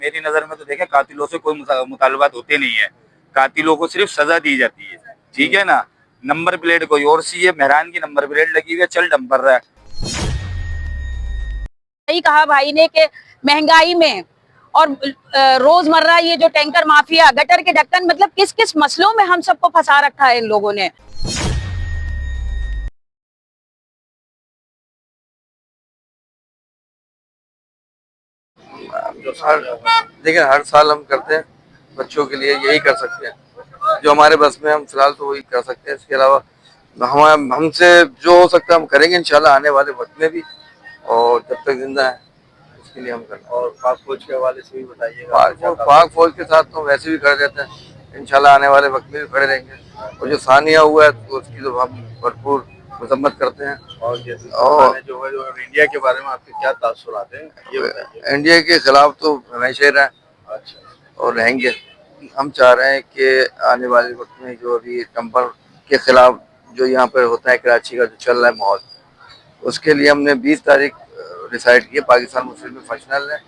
मेरी नजर में तो देखें, कातिलों से कोई मुतालबात होते नहीं है। कातिलों को सिर्फ सजा दी जाती है, ठीक है ना। नंबर प्लेट कोई और सी है, मेहरान की नंबर प्लेट लगी हुई है, चल डंपर रहा है। सही कहा भाई ने कि महंगाई में और रोजमर्रा ये जो टैंकर माफिया, गटर के ढक्कन, मतलब किस किस मसलों में हम सबको फंसा रखा है इन लोगों ने। देखिए, हर साल हम करते हैं, बच्चों के लिए यही कर सकते हैं जो हमारे बस में, हम फिलहाल तो वही कर सकते हैं। इसके अलावा हम हमसे जो हो सकता है हम करेंगे इंशाल्लाह आने वाले वक्त में भी, और जब तक जिंदा है इसके लिए हम करना। और पाक फौज के हवाले से भी बताइएगा। पाक फौज के साथ तो वैसे भी खड़े रहते हैं, इंशाल्लाह आने वाले वक्त में भी खड़े रहेंगे। और जो सानिया हुआ है तो उसकी तो हम भरपूर मजम्मत करते हैं। और जो है इंडिया के बारे में आपके क्या तासुरात हैं, ये बताइए। इंडिया के खिलाफ तो हमेशा ही रहे, अच्छा, और रहेंगे। हम चाह रहे हैं कि आने वाले वक्त में जो अभी टम्पर के खिलाफ जो यहाँ पर होता है, कराची का जो चल रहा है माहौल, उसके लिए हमने 20 तारीख डिसाइड किया, पाकिस्तान मुस्लिम लीग फंक्शनल है,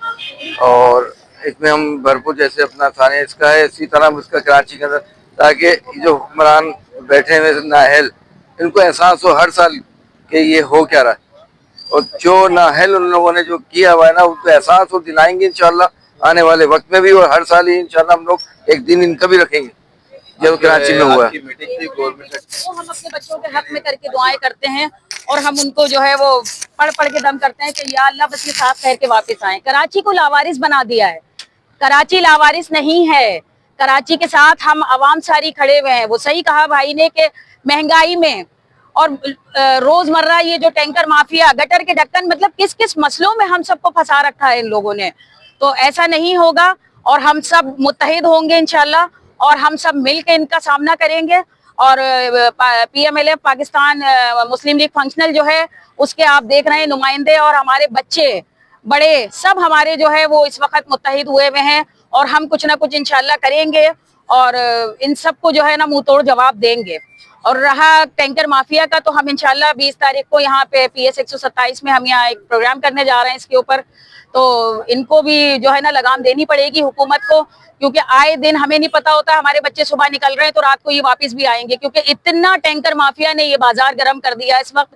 और इसमें हम भरपूर जैसे अपना थाने इसका है, इसी तरह उसका कराची के अंदर, ताकि जो हुक्मरान बैठे हुए नाअहल, इनको एहसास हो हर साल कि ये हो क्या रहा है, और जो नाअहल उन लोगों ने जो किया हुआ है ना, उनको एहसास हो दिलाएंगे इंशाल्लाह आने वाले वक्त में भी, और हर साल ही इंशाल्लाह हम लोग एक दिन इनका भी रखेंगे जो कराची में हुआ है। वो हम अपने बच्चों के हक में करके दुआएं करते हैं, और हम उनको जो है वो पढ़ पढ़ के दम करते हैं कि या अल्लाह बस ये साथ कह के वापस आए। कराची को लावारिस बना दिया है, कराची लावारिस नहीं है। कराची के साथ हम आवाम सारी खड़े हुए हैं। वो सही कहा भाई ने कि महंगाई में और रोजमर्रा ये जो टैंकर माफिया, गटर के ढक्कन, मतलब किस किस मसलों में हम सबको फंसा रखा है इन लोगों ने। तो ऐसा नहीं होगा, और हम सब मुत्तहिद होंगे इंशाल्लाह, और हम सब मिल के इनका सामना करेंगे। और PMLF पाकिस्तान मुस्लिम लीग फंक्शनल जो है, उसके आप देख रहे हैं नुमाइंदे और हमारे बच्चे बड़े सब हमारे जो है वो इस वक्त मुत्तहिद हुए हुए हैं, और हम कुछ ना कुछ इंशाल्लाह करेंगे, और इन सबको जो है ना मुंह तोड़ जवाब देंगे। और रहा टैंकर माफिया का, तो हम इंशाल्लाह 20 तारीख को यहाँ पे PS 127 में हम यहाँ एक प्रोग्राम करने जा रहे हैं इसके ऊपर। तो इनको भी जो है ना लगाम देनी पड़ेगी हुकूमत को, क्योंकि आए दिन हमें नहीं पता होता, हमारे बच्चे सुबह निकल रहे हैं तो रात को ये वापस भी आएंगे, क्योंकि इतना टैंकर माफिया ने ये बाजार गर्म कर दिया इस वक्त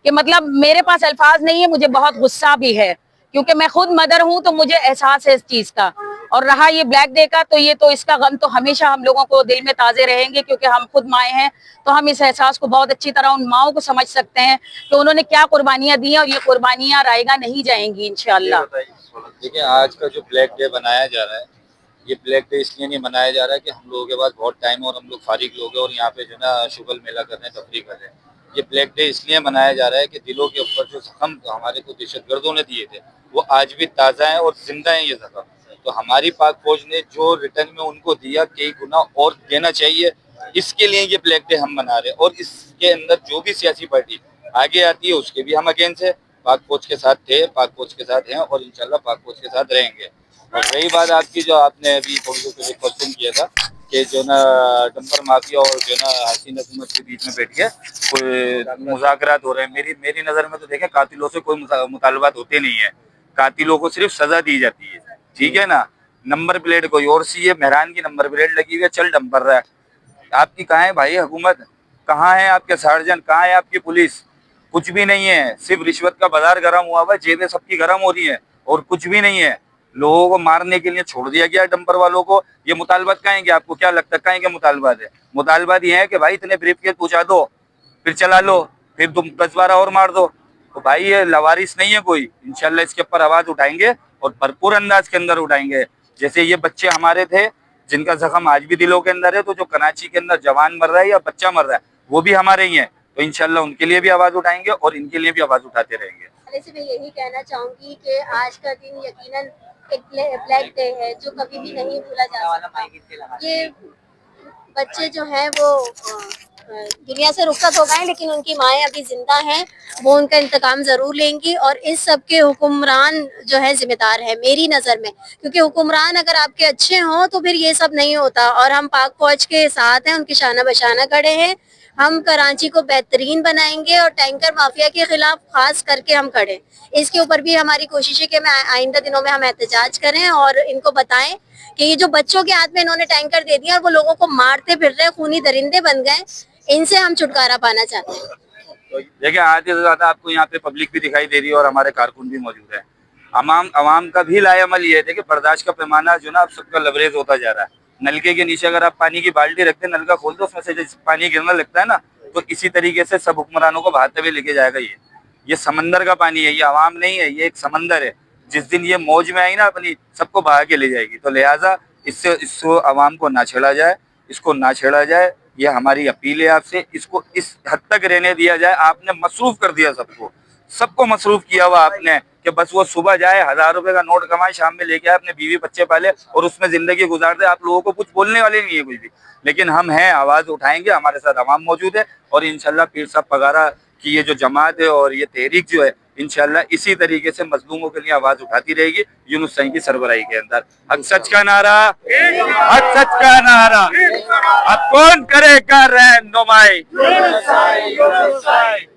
कि मतलब मेरे पास अल्फाज नहीं है। मुझे बहुत गुस्सा भी है, क्योंकि मैं खुद मदर हूं, तो मुझे एहसास है इस चीज का। और रहा ये ब्लैक डे का, तो ये तो इसका गम तो हमेशा हम लोगों को दिल में ताजे रहेंगे, क्योंकि हम खुद माए हैं, तो हम इस एहसास को बहुत अच्छी तरह उन माओं को समझ सकते हैं कि उन्होंने क्या कुर्बानियां दी हैं, और ये कुर्बानियां रायगा नहीं जाएंगी इंशाल्लाह। देखिए, आज का जो ब्लैक डे बनाया जा रहा है, ये ब्लैक डे इसलिए नहीं मनाया जा रहा है कि हम लोगों के पास बहुत टाइम है और हम लोग फारिग लोग हैं और यहाँ पे जो ना शुगल मेला कर रहे हैं, तफरीह कर रहे हैं। ये ब्लैक डे इसलिए मनाया जा रहा है कि दिलों के ऊपर जो जख्म हमारे को दहशतगर्दों ने दिए थे, वो आज भी ताज़ा हैं और जिंदा हैं ये जख्म। तो हमारी पाक फौज ने जो रिटर्न में उनको दिया, कई गुना और देना चाहिए, इसके लिए ये ब्लैक डे हम मना रहे हैं। और इसके अंदर जो भी सियासी पार्टी आगे आती है उसके भी हम अगेंस्ट है। पाक फौज के साथ थे, पाक फौज के साथ हैं और इंशाल्लाह पाक फौज के साथ रहेंगे। और रही बात आपकी, जो आपने अभी थोड़ी देर पहले क्वेश्चन किया था कि जो ना डंपर माफिया और जो ना हसीन हुकूमत के बीच में बैठ के कोई मुज़ाकरात हो रहे हैं, मेरी नज़र में तो देखें, कातिलों से कोई मुतालबात होते नहीं है। कातिलों को सिर्फ सजा दी जाती है, ठीक है ना। नंबर प्लेट कोई और सी है, मेहरान की नंबर प्लेट लगी हुई है, चल डंपर रहा है। आपकी कहाँ है भाई हुकूमत? कहाँ है आपके सर्जन? कहाँ है आपकी पुलिस? कुछ भी नहीं है। सिर्फ रिश्वत का बाजार गर्म हुआ हुआ है, जेबें सबकी गर्म हो रही है, और कुछ भी नहीं है। लोगों को मारने के लिए छोड़ दिया गया डंपर वालों को। ये मुतालबात कहेंगे, आपको क्या लगता है कहेंगे मुतालबात है? मुतालबात ये है कि भाई इतने ब्रीफकेस पहुंचा दो, फिर चला लो, फिर तुम 10-12 और मार दो। तो भाई ये लवारिस नहीं है कोई। इंशाल्लाह इसके ऊपर आवाज उठाएंगे और भरपूर अंदाज के अंदर उठाएंगे। जैसे ये बच्चे हमारे थे जिनका जख्म आज भी दिलों के अंदर है, तो जो कराची के अंदर जवान मर रहा है या बच्चा मर रहा है, वो भी हमारे ही हैं। तो इंशाल्लाह उनके लिए भी आवाज उठाएंगे और इनके लिए भी आवाज उठाते रहेंगे। मैं यही कहना चाहूंगी कि आज का दिन यकीनन एक ब्लैक डे है जो कभी भी नहीं भूला जा सकता। ये बच्चे जो हैं वो दुनिया से रुखसत हो गए, लेकिन उनकी माएँ अभी जिंदा हैं। वो उनका इंतकाम जरूर लेंगी, और इस सब के हुक्मरान जो है जिम्मेदार है मेरी नज़र में, क्योंकि हुक्मरान अगर आपके अच्छे हों तो फिर ये सब नहीं होता। और हम पाक फौज के साथ हैं, उनकी शाना बशाना खड़े हैं। हम कराची को बेहतरीन बनाएंगे और टैंकर माफिया के खिलाफ खास करके हम खड़े। इसके ऊपर भी हमारी कोशिश है कि आइंदा दिनों में हम एहतजाज करें और इनको बताएं कि ये जो बच्चों के हाथ में इन्होंने टैंकर दे दिया और वो लोगों को मारते फिर रहे, खूनी दरिंदे बन गए, इनसे हम छुटकारा पाना चाहते हैं। तो देखिए आधे से ज्यादा आपको यहाँ पे पब्लिक भी दिखाई दे रही है और हमारे कारकुन भी मौजूद है। अवाम का भी लाएअमल ये है, देखिए बर्दाश्त का पैमाना जो ना अब सबका लबरेज होता जा रहा है। नलके के नीचे अगर आप पानी की बाल्टी रखते हैं, नलका खोल दो, उसमें से पानी गिरने लगता है ना, तो इसी तरीके से सब हुक्मरानों को बहाते हुए लेके जाएगा। ये समंदर का पानी है, ये अवाम नहीं है, ये एक समंदर है। जिस दिन ये मौज में आई ना अपनी, सबको बहा के ले जाएगी। तो लिहाजा इसको अवाम को ना छेड़ा जाए, इसको ना छेड़ा जाए, ये हमारी अपील है आपसे। इसको इस हद तक रहने दिया जाए। आपने मसरूफ कर दिया सबको मसरूफ किया हुआ आपने, कि बस वो सुबह जाए 1000 रुपए का नोट कमाए, शाम में लेके आए, अपने बीवी बच्चे पाले और उसमें जिंदगी गुजार दे। आप लोगों को कुछ बोलने वाले नहीं है कुछ भी, लेकिन हम हैं, आवाज उठाएंगे। हमारे साथ अवाम मौजूद है और इंशाल्लाह पीर साहब पगारा की ये जो जमात है और ये तहरीक जो है, इंशाल्लाह इसी तरीके से मजलूमों के लिए आवाज उठाती रहेगी, यूनुस सईद की सरबराही के अंदर। हक सच का नारा, हक सच का नारा, अब कौन करेगा रहनुमाई।